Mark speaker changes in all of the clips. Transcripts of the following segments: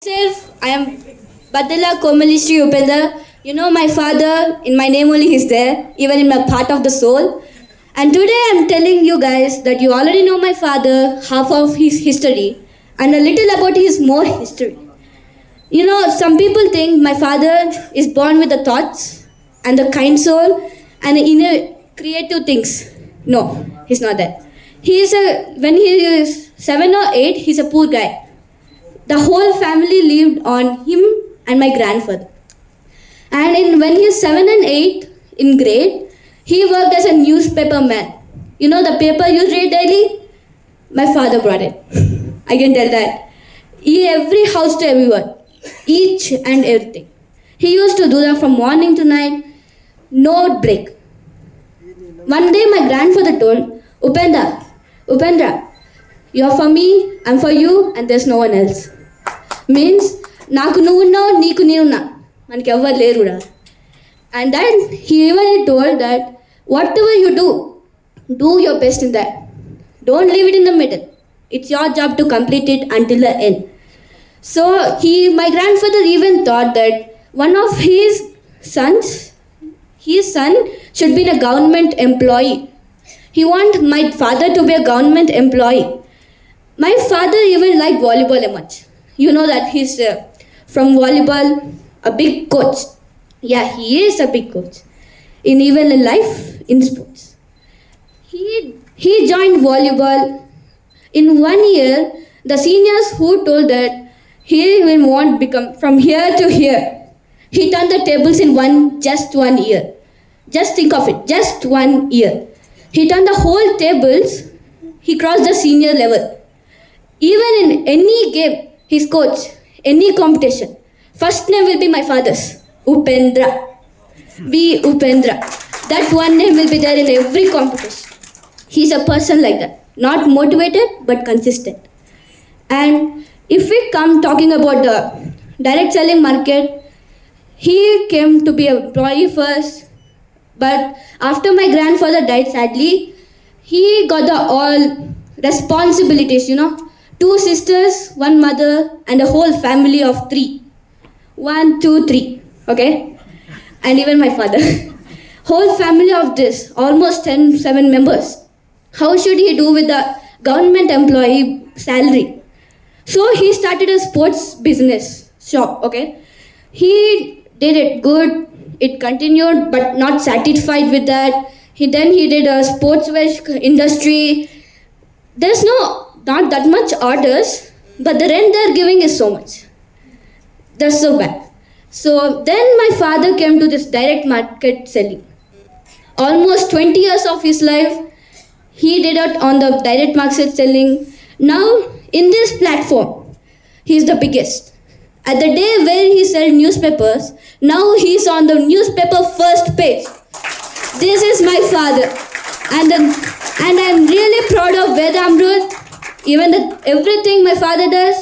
Speaker 1: Myself, I am Badala Komalishri Upenda. You know my father, in my name only he's there, even in my part of the soul. And today I'm telling you guys that you already know my father, half of his history, and a little about his more history. You know, some people think my father is born with the thoughts and the kind soul and the inner creative things. No, he's not that. When he is 7 or 8, he's a poor guy. The whole family lived on him and my grandfather. And when he was 7 and 8 in grade, he worked as a newspaper man. You know the paper you read daily? My father brought it. I can tell that. Every house to everyone, each and everything. He used to do that from morning to night, no break. One day my grandfather told, Upendra, you're for me, I'm for you, and there's no one else. Means నాకు నువ్వు ఉన్నావు నీకు నేను ఉన్నా మనకి ఎవ్వరు లేరురా. And then he even told that whatever you do your best in that. Don't leave it in the middle. It's your job to complete it until the end. So my grandfather even thought that one of his son should be a government employee. He want my father to be a government employee. My father even liked volleyball much. You know that he's from volleyball, a big coach. Yeah, he is a big coach. Even in life, in sports. He joined volleyball. In 1 year, the seniors who told that he will want become from here to here. He turned the tables in just 1 year. Just think of it, just 1 year. He turned the whole tables. He crossed the senior level. Even in any game, his coach, any competition, first name will be my father's, Upendra. Be Upendra. That one name will be there in every competition. He's a person like that, not motivated but consistent. And if we come talking about the direct selling market, he came to be an employee first, but after my grandfather died sadly, he got the all responsibilities, 2 sisters, 1 mother, and a whole family of 3. 1, 2, 3. Okay? And even my father. Whole family of this, almost 7 members. How should he do with the government employee salary? So he started a sports business shop. Okay? He did it good. It continued, but not satisfied with that. He did a sportswear industry. There's not that much orders, but the rent they're giving is so much. That's so bad. So then my father came to this direct market selling. Almost 20 years of his life, he did it on the direct market selling. Now, in this platform, he's the biggest. At the day where he sold newspapers, now he's on the newspaper first page. This is my father. And I'm really proud of Vedamrut. Even everything my father does,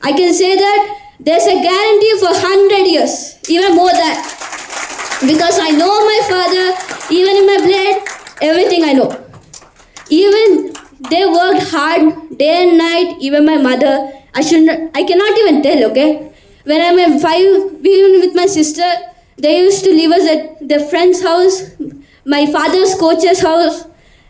Speaker 1: I can say that there's a guarantee for 100 years, even more than. Because I know my father, even in my blood, everything I know. Even they worked hard day and night, even my mother. I cannot even tell, okay? When I'm in 5, even with my sister, they used to leave us at their friend's house, my father's coach's house,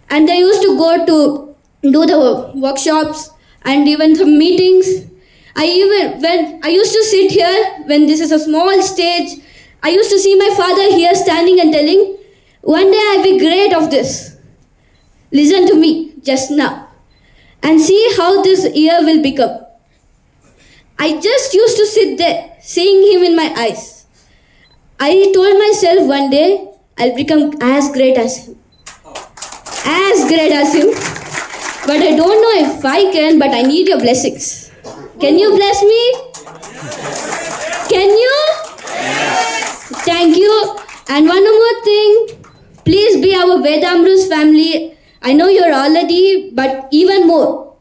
Speaker 1: and they used to go to do the workshops and even some meetings. When I used to sit here, when this is a small stage, I used to see my father here standing and telling, one day I'll be great of this. Listen to me just now and see how this year will become. I just used to sit there, seeing him in my eyes. I told myself one day I'll become as great as him. As great as him. But I don't know if I can, but I need your blessings. Can you bless me? Can you? Thank you. And one more thing. Please be our Vedamrut's family. I know you're already, but even more.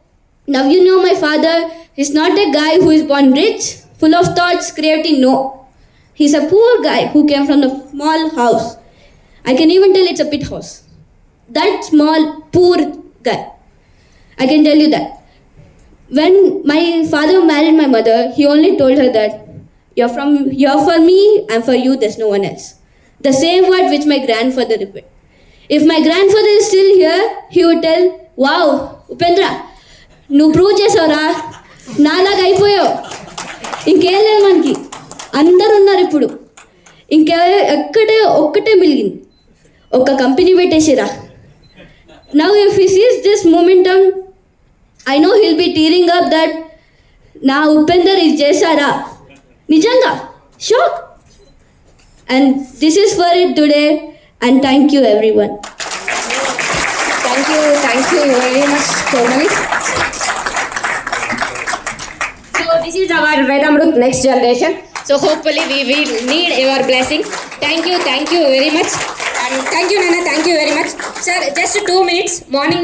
Speaker 1: Now you know my father is not a guy who is born rich, full of thoughts, creativity. No. He's a poor guy who came from a small house. I can even tell it's a pit house. That small, poor guy. I can tell you that. When my father married my mother, he only told her that you're for me and for you, there's no one else. The same word which my grandfather repeated. If my grandfather is still here, he would tell, wow, Upendra, నువ్వు prove చేసావురా, నాలాగా అయిపోయావు, ఇంకేం లేదు మనకి, అందరు ఉన్నారు ఇప్పుడు, ఒక్కటే మిలిగింది, ఒక company పెట్టేసిరా. Now if he sees this momentum, I know he'll be tearing up that నా ఉపేందర్ ఇది చేశారా, నిజంగా shock. And this is for it today, and thank you everyone.
Speaker 2: Thank you very much, Komal. So this is our Vedamrut next generation. So hopefully we will need your blessing. Thank you very much. And thank you Nana, thank you very much. Sir, just 2 minutes. Morning